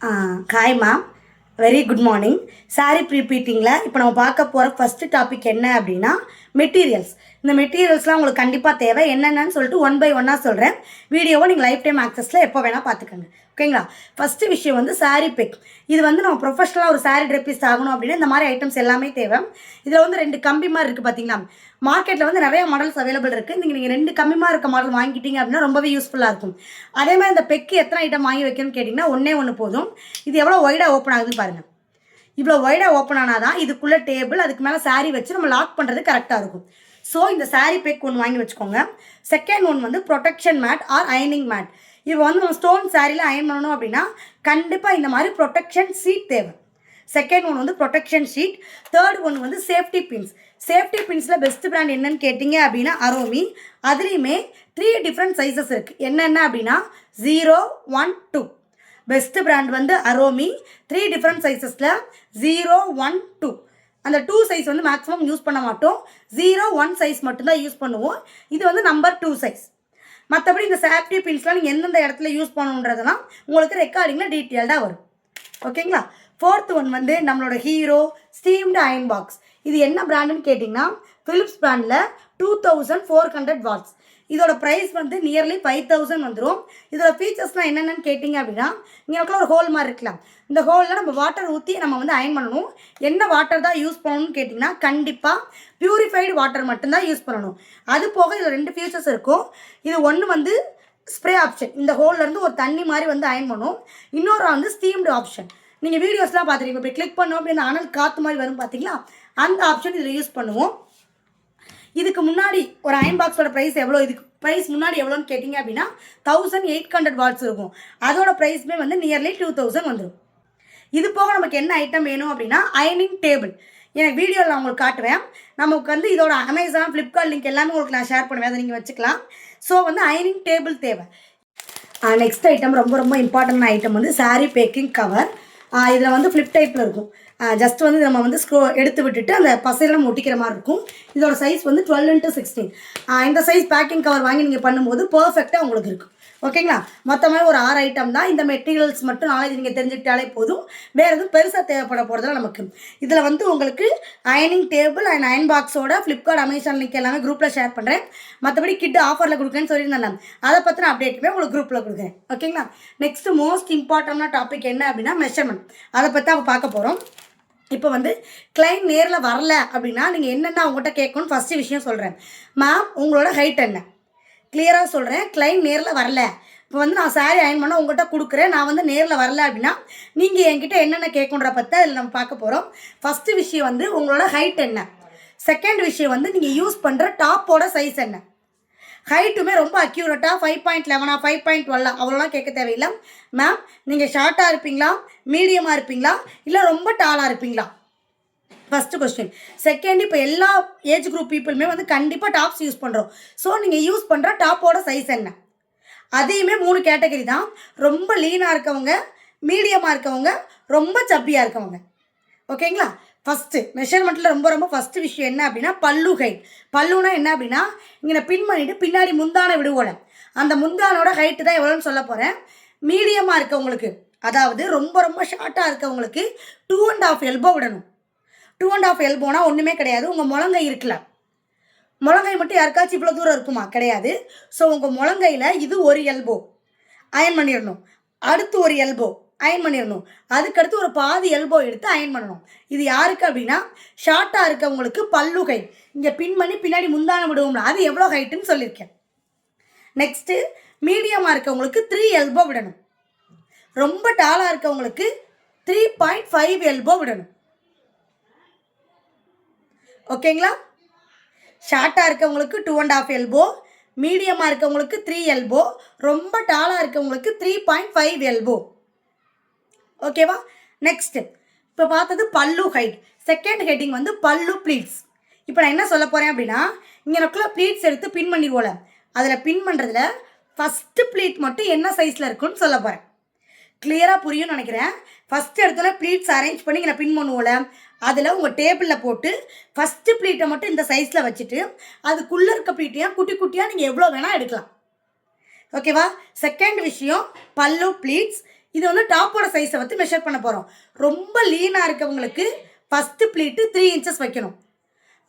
Hi ma'am, very good morning. Sorry ப்ரீபீட்டிங்கில் இப்போ நம்ம பார்க்க போகிற ஃபஸ்ட்டு டாபிக் என்ன அப்படின்னா மெட்டீரியல்ஸ். இந்த மெட்டீரியல்ஸ்லாம் உங்களுக்கு கண்டிப்பாக தேவை. என்னென்னு சொல்லிட்டு ஒன் பை ஒன்னாக சொல்கிறேன். வீடியோவை நீங்கள் லைஃப் டைம் ஆக்சஸில் எப்போ வேணால் பார்த்துக்கோங்க. ஓகேங்களா? ஃபஸ்ட்டு விஷயம் வந்து சாரீ பெக். இது வந்து நம்ம ப்ரொஃபஷனலாக ஒரு சாரீ ட்ரெப்பிஸ்ட் ஆகணும் அப்படின்னா இந்த மாதிரி ஐட்டம்ஸ் எல்லாமே தேவை. இதில் வந்து 2 கம்பி மாதிரி இருக்குது பார்த்தீங்களா? மார்க்கெட்டில் வந்து நிறைய மாடல்ஸ் அவைலபிள் இருக்குது. நீங்கள் 2 கம்மியாக இருக்க மாடல் வாங்கிட்டீங்க அப்படின்னா ரொம்பவே யூஸ்ஃபுல்லாக இருக்கும். அதே மாதிரி இந்த பெக்கு எத்தனை ஐட்டம் வாங்கி வைக்கணும்னு கேட்டிங்கன்னா ஒன்று போதும். இது எவ்வளோ ஒய்டாக ஓப்பன் ஆகுதுன்னு பாருங்கள். இவ்வளோ ஒய்டாக ஓப்பன் ஆனால் தான் இதுக்குள்ளே டேபிள், அதுக்கு மேலே சாரீ வச்சு நம்ம லாக் பண்ணுறது கரெக்டாக இருக்கும். ஸோ இந்த சாரீ பெக் ஒன்று வாங்கி வச்சுக்கோங்க. செகண்ட் ஒன் வந்து ப்ரொடெக்ஷன் மேட் ஆர் அயனிங் மேட். இப்போ வந்து நம்ம ஸ்டோன் சாரியில் அயன் பண்ணணும் அப்படின்னா கண்டிப்பாக இந்த மாதிரி ப்ரொடெக்ஷன் ஷீட் தேவை. செகண்ட் ஒன் வந்து ப்ரொடெக்ஷன் ஷீட். தேர்ட் ஒன் வந்து சேஃப்டி பின்ஸ். சேஃப்டி பின்ஸில் பெஸ்ட் பிராண்ட் என்னன்னு கேட்டிங்க அப்படின்னா அரோமி. அதுலேயுமே 3 டிஃப்ரெண்ட் சைஸஸ் இருக்குது. என்னென்ன அப்படின்னா 0, 1, 2. பெஸ்ட் பிராண்ட் வந்து அரோமி. 3 டிஃப்ரெண்ட் சைஸஸில் 0, 1, 2. அந்த 2 சைஸ் வந்து மேக்ஸிமம் யூஸ் பண்ண மாட்டோம். 0, 1 சைஸ் மட்டும்தான் யூஸ் பண்ணுவோம். இது வந்து நம்பர் 2 சைஸ். மற்றபடி இந்த சேஃப்டி பின்ஸ்லாம் நீங்கள் எந்தெந்த இடத்துல யூஸ் பண்ணணுன்றதெல்லாம் உங்களுக்கு ரெக்கார்டிங்கில் டீட்டெயில்டாக வரும். ஓகேங்களா? ஃபோர்த் ஒன் வந்து நம்மளோட ஹீரோ ஸ்டீம்டு அயன் பாக்ஸ். இது என்ன பிராண்டுன்னு கேட்டிங்கன்னா ஃபிலிப்ஸ் பிராண்டில் 2400 வாட்ஸ். இதோட ப்ரைஸ் வந்து நியர்லி 5000 வந்துடும். இதோட ஃபீச்சர்ஸ்லாம் என்னென்னு கேட்டிங்க அப்படின்னா இங்கே ஒரு ஹோல் மாதிரி இருக்கலாம். இந்த ஹோலில் நம்ம வாட்டர் ஊற்றி நம்ம வந்து அயன் பண்ணணும். என்ன வாட்டர் தான் யூஸ் பண்ணணும்னு கேட்டிங்கன்னா கண்டிப்பாக பியூரிஃபைடு வாட்டர் மட்டும்தான் யூஸ் பண்ணணும். அது போக இதில் 2 ஃபீச்சர்ஸ் இருக்கும். இது ஒன்று வந்து ஸ்ப்ரே ஆப்ஷன். இந்த ஹோல்லேருந்து ஒரு தண்ணி மாதிரி வந்து அயன் பண்ணும். இன்னொரு வந்து ஸ்டீம்டு ஆப்ஷன். நீங்கள் வீடியோஸ்லாம் பார்த்துருக்கீங்க. இப்படி கிளிக் பண்ணோம் அப்படி அந்த அனல் காற்று மாதிரி வரும் பார்த்தீங்களா? அந்த ஆப்ஷன் இதில் யூஸ் பண்ணுவோம். இதுக்கு முன்னாடி ஒரு அயன் பாக்ஸோட ப்ரைஸ் எவ்வளோ, இதுக்கு ப்ரைஸ் முன்னாடி எவ்வளோன்னு கேட்டிங்க அப்படின்னா 1800 வாட்ஸ் இருக்கும். அதோட ப்ரைஸுமே வந்து நியர்லி 2000 வந்துடும். இது போக நமக்கு என்ன ஐட்டம் வேணும் அப்படின்னா அயனிங் டேபிள். எனக்கு வீடியோவில் நான் உங்களுக்கு காட்டுவேன். நமக்கு வந்து இதோட அமேசான், ஃப்ளிப்கார்ட் லிங்க் எல்லாமே உங்களுக்கு நான் ஷேர் பண்ணுவேன். அதை நீங்கள் வச்சுக்கலாம். ஸோ வந்து அயனிங் டேபிள் தேவை. நெக்ஸ்ட் ஐட்டம் ரொம்ப இம்பார்ட்டன்ட் ஐட்டம் வந்து சாரீ பேக்கிங் கவர். இதில் வந்து ஃப்ளிப் டைப்பில் இருக்கும். ஜஸ்ட் வந்து நம்ம வந்து எடுத்து விட்டுட்டு அந்த பசையெல்லாம் ஒட்டிக்கிற மாதிரி இருக்கும். இதோட சைஸ் வந்து 12x16. இந்த சைஸ் பேக்கிங் கவர் வாங்கி நீங்கள் பண்ணும்போது பர்ஃபெக்டாக உங்களுக்கு இருக்கும். ஓகேங்களா? மொத்தமாக ஒரு 6 ஐட்டம் தான். இந்த மெட்டீரியல்ஸ் மட்டும் நாளைக்கு நீங்கள் தெரிஞ்சுக்கிட்டாலே போதும். வேறு எதுவும் பெருசாக தேவைப்பட போகிறதுல நமக்கு. இதில் வந்து உங்களுக்கு அயனிங் டேபிள் அண்ட் அயன் பாக்ஸோட ஃப்ளிப்கார்ட், அமேசான் லிங்க் எல்லாமே குரூப்பில் ஷேர் பண்ணுறேன். மற்றபடி கிட் ஆஃபரில் கொடுக்குறேன்னு சொல்லியிருந்தேன். அதை பற்றின அப்டேட்டுமே உங்களுக்கு குரூப்பில் கொடுக்குறேன். ஓகேங்களா? நெக்ஸ்ட்டு மோஸ்ட் இம்பார்ட்டண்டான டாபிக் என்ன அப்படின்னா மெஷர்மெண்ட். அதை பற்றி நம்ம பார்க்க போகிறோம். இப்போ வந்து கிளைண்ட் நேரில் வரல அப்படின்னா நீங்கள் என்னென்ன அவங்ககிட்ட கேட்கணும்னு ஃபஸ்ட்டு விஷயம் சொல்கிறேன். மேம் உங்களோட ஹைட் என்ன? கிளியராக சொல்கிறேன். கிளைண்ட் நேரில் வரல, இப்போ வந்து நான் சாரீ அயன் பண்ண உங்கள்கிட்ட கொடுக்குறேன், நான் வந்து நேரில் வரல அப்படின்னா நீங்கள் என்கிட்ட என்னென்ன கேட்கணுன்ற பற்றி அதில் நம்ம பார்க்க போகிறோம். ஃபஸ்ட்டு விஷயம் வந்து உங்களோட ஹைட் என்ன. செகண்ட் விஷயம் வந்து நீங்கள் யூஸ் பண்ணுற டாப்போட சைஸ் என்ன. ஹைட்டுமே ரொம்ப அக்யூரேட்டாக 5.11 5.12 அவ்வளோலாம் கேட்க தேவையில்லை. மேம் நீங்கள் ஷார்ட்டாக இருப்பீங்களா, மீடியமாக இருப்பீங்களா, இல்லை ரொம்ப டாலாக இருப்பீங்களா? First question. செகண்ட், இப்போ எல்லா ஏஜ் குரூப் பீப்புளுமே வந்து கண்டிப்பாக டாப்ஸ் யூஸ் பண்ணுறோம். ஸோ நீங்கள் யூஸ் பண்ணுற டாப்போட சைஸ் என்ன. அதையுமே 3 கேட்டகரி தான். ரொம்ப லீனாக இருக்கவங்க, மீடியமாக இருக்கவங்க, ரொம்ப சப்பியாக இருக்கவங்க. ஓகேங்களா? ஃபஸ்ட்டு மெஷர்மெண்ட்டில் ரொம்ப ஃபஸ்ட்டு விஷயம் என்ன அப்படின்னா பல்லு ஹைட். பல்லுனா என்ன அப்படின்னா இங்கே பின் பண்ணிவிட்டு பின்னாடி முந்தானை விடுவோல, அந்த முந்தானோட ஹைட்டு தான் எவ்வளோன்னு சொல்ல போகிறேன். மீடியமாக இருக்கவங்களுக்கு, அதாவது ரொம்ப ஷார்ட்டாக இருக்கவங்களுக்கு 2.5 எல்போ விடணும். 2.5 எல்போனா ஒன்றுமே கிடையாது. உங்கள் முழங்கை இருக்குல்ல, முழங்கை மட்டும் யாருக்காச்சும் இவ்வளோ தூரம் இருக்குமா? கிடையாது. ஸோ உங்கள் முழங்கையில் இது ஒரு எல்போ அயன் பண்ணிடணும். அடுத்து ஒரு எல்போ அயன் பண்ணிடணும். அதுக்கடுத்து ஒரு பாதி எல்போ எடுத்து அயன் பண்ணணும். இது யாருக்கு அப்படின்னா ஷார்ட்டாக இருக்கவங்களுக்கு பல்லு ஹைட். இங்கே பின் பண்ணி பின்னாடி முந்தான விடுவோம்ல, அது எவ்வளோ ஹைட்டுன்னு சொல்லியிருக்கேன். நெக்ஸ்ட்டு மீடியமாக இருக்கவங்களுக்கு 3 எல்போ விடணும். ரொம்ப டாலாக இருக்கவங்களுக்கு 3.5 எல்போ விடணும். ஓகேங்களா? ஷார்ட்டாக இருக்கவங்களுக்கு 2.5 எல்போ, மீடியமாக இருக்கவங்களுக்கு 3 எல்போ, ரொம்ப டாலாக இருக்கவங்களுக்கு 3.5 எல்போ. ஓகேவா? நெக்ஸ்ட்டு இப்போ பார்த்தது பல்லு ஹைட். செகண்ட் ஹெட்டிங் வந்து பல்லு ப்ளீட்ஸ். இப்போ நான் என்ன சொல்ல போகிறேன் அப்படின்னா இங்கே எனக்குள்ள ப்ளீட்ஸ் எடுத்து பின் பண்ணிடுவோல, அதில் பின் பண்ணுறதுல ஃபஸ்ட்டு ப்ளீட் மட்டும் என்ன சைஸில் இருக்குன்னு சொல்ல போகிறேன். கிளியராக புரியும்னு நினைக்கிறேன். ஃபஸ்ட்டு இடத்துல ப்ளீட்ஸ் அரேஞ்ச் பண்ணி இங்கே பின் பண்ணுவோல, அதில் உங்கள் டேபிளில் போட்டு ஃபஸ்ட்டு ப்ளீட்டை மட்டும் இந்த சைஸில் வச்சுட்டு அதுக்குள்ளே இருக்க ப்ளீட்டையும் குட்டி குட்டியாக நீங்கள் எவ்வளோ வேணால் எடுக்கலாம். ஓகேவா? செகண்ட் விஷயம் பல்லு ப்ளீட்ஸ். இது வந்து டாப்போட சைஸை வந்து மெஷர் பண்ண போகிறோம். ரொம்ப லீனாக இருக்கவங்களுக்கு ஃபஸ்ட்டு ப்ளீட்டு 3 இன்ச்சஸ் வைக்கணும்.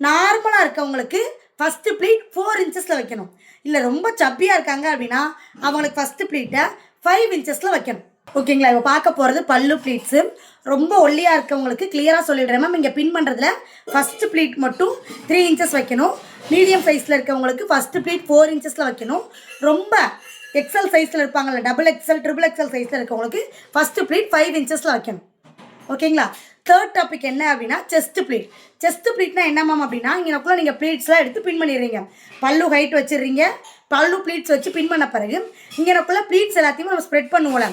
நார்மலாக இருக்கவங்களுக்கு ஃபஸ்ட்டு ப்ளீட் 4 இன்ச்சஸில் வைக்கணும். இல்லை ரொம்ப சப்பியாக இருக்காங்க அப்படின்னா அவங்களுக்கு ஃபஸ்ட்டு ப்ளீட்டை 5 இன்ச்சஸில் வைக்கணும். ஓகேங்களா? இப்போ பார்க்க போகிறது பல்லு ப்ளீட்ஸு. ரொம்ப ஒல்லியாக இருக்கவங்களுக்கு கிளியராக சொல்லிடுறேன் மேம். இங்கே பின் பண்ணுறதுல ஃபஸ்ட்டு ப்ளீட் மட்டும் 3 இன்ச்சஸ் வைக்கணும். மீடியம் சைஸில் இருக்கவங்களுக்கு ஃபஸ்ட்டு ப்ளீட் 4 இன்ச்சஸில் வைக்கணும். ரொம்ப எக்ஸல் சைஸில் இருப்பாங்கள்ல, டபுள் எக்ஸல் ட்ரிபிள் எக்ஸல் சைஸில் இருக்கவங்களுக்கு ஃபஸ்ட்டு ப்ளீட் 5 இன்ச்சஸில் வைக்கணும். ஓகேங்களா? தேர்ட் டாபிக் என்ன அப்படின்னா செஸ்ட் ப்ளீட். செஸ்ட் ப்ளீட்னா என்ன மேம் அப்படின்னா இங்கனக்குள்ள நீங்கள் ப்ளீட்ஸ்லாம் எடுத்து பின் பண்ணிடுறீங்க. பல்லு ஹைட் வச்சிடுறீங்க. பல்லு ப்ளீட்ஸ் வச்சு பின் பண்ண பிறகு இங்கனக்குள்ள ப்ளீட்ஸ் எல்லாத்தையுமே நம்ம ஸ்ப்ரெட் பண்ணுவோம்ல,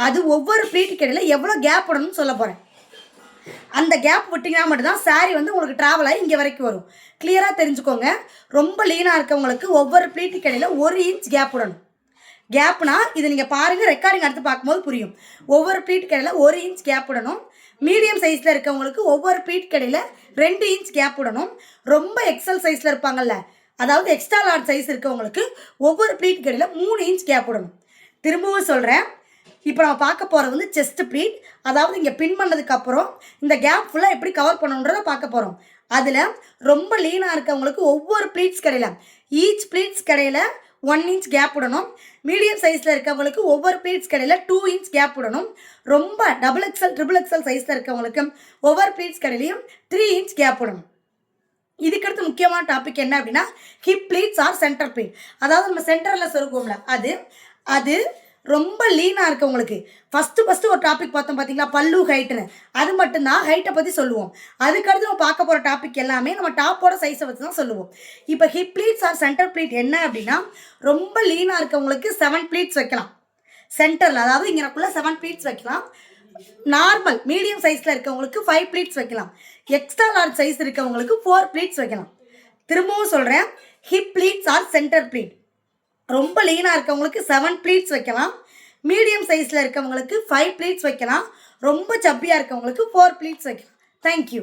அது ஒவ்வொரு ப்ளீட்டுக்கு இடையில எவ்வளோ கேப் விடணும்னு சொல்ல போகிறேன். அந்த கேப் விட்டிங்கன்னா மட்டும்தான் சாரீ வந்து உங்களுக்கு ட்ராவல் ஆகி இங்கே வரைக்கும் வரும். கிளியராக தெரிஞ்சுக்கோங்க. ரொம்ப லீனாக இருக்கவங்களுக்கு ஒவ்வொரு ப்ளீட்டுக்கு இடையில 1 இன்ச் கேப் விடணும். கேப்னா இது நீங்கள் பாருங்கள், ரெக்கார்டிங் அடுத்து பார்க்கும்போது புரியும். ஒவ்வொரு ப்ளீட்டுக்கு இடையில 1 இன்ச் கேப் விடணும். மீடியம் சைஸில் இருக்கவங்களுக்கு ஒவ்வொரு ப்ளீட்டுக்கு இடையில 2 இன்ச் கேப் விடணும். ரொம்ப எக்ஸல் சைஸில் இருப்பாங்கல்ல, அதாவது எக்ஸ்ட்ரா லார்ஜ் சைஸ் இருக்கவங்களுக்கு ஒவ்வொரு ப்ளீட்டுக்கு இடையில 3 இன்ச் கேப் விடணும். திரும்பவும் சொல்கிறேன். இப்போ நம்ம பார்க்க போகிறது வந்து செஸ்ட் ப்ளீட். அதாவது இங்கே பின் பண்ணதுக்கப்புறம் இந்த கேப் ஃபுல்லாக எப்படி கவர் பண்ணணுன்றதை பார்க்க போகிறோம். அதில் ரொம்ப லீனாக இருக்கவங்களுக்கு ஒவ்வொரு ப்ளீட்ஸ் கடையில் ஈச் ப்ளீட்ஸ் கடையில் 1 இன்ச் கேப் விடணும். மீடியம் சைஸில் இருக்கவங்களுக்கு ஒவ்வொரு ப்ளீட்ஸ் கடையில் 2 இன்ச் கேப் விடணும். ரொம்ப டபுள் எக்ஸல் ட்ரிபிள் எக்ஸல் சைஸில் இருக்கவங்களுக்கு ஒவ்வொரு ப்ளீட்ஸ் கடையிலையும் 3 இன்ச் கேப் விடணும். இதுக்கடுத்து முக்கியமான டாபிக் என்ன அப்படின்னா hip pleats or center pleat. அதாவது நம்ம சென்டரில் சொருக்குவோம்ல, அது ரொம்ப லீனாக இருக்கவங்களுக்கு ஃபஸ்ட்டு ஒரு டாபிக் பார்த்தோம் பார்த்தீங்களா, பல்லு ஹைட்டுன்னு. அது மட்டும்தான் ஹைட்டை பற்றி சொல்லுவோம். அதுக்கடுத்து நம்ம பார்க்க போகிற டாபிக் எல்லாமே நம்ம டாப்போட சைஸை வச்சு தான் சொல்லுவோம். இப்போ hip pleats or center pleat என்ன அப்படின்னா ரொம்ப லீனாக இருக்கவங்களுக்கு 7 ப்ளீட்ஸ் வைக்கலாம் சென்டரில். அதாவது இங்கனக்குள்ளே 7 ப்ளீட்ஸ் வைக்கலாம். நார்மல் மீடியம் சைஸில் இருக்கவங்களுக்கு 5 ப்ளீட்ஸ் வைக்கலாம். எக்ஸ்ட்ரா லார்ஜ் சைஸ் இருக்கவங்களுக்கு 4 ப்ளீட்ஸ் வைக்கலாம். திரும்பவும் சொல்கிறேன், hip pleats or center pleat. ரொம்ப லீனாக இருக்கவங்களுக்கு 7 ப்ளீட்ஸ் வைக்கலாம். மீடியம் சைஸில் இருக்கவங்களுக்கு 5 ப்ளீட்ஸ் வைக்கலாம். ரொம்ப சப்பியாக இருக்கவங்களுக்கு 4 ப்ளீட்ஸ் வைக்கலாம். தேங்க்யூ.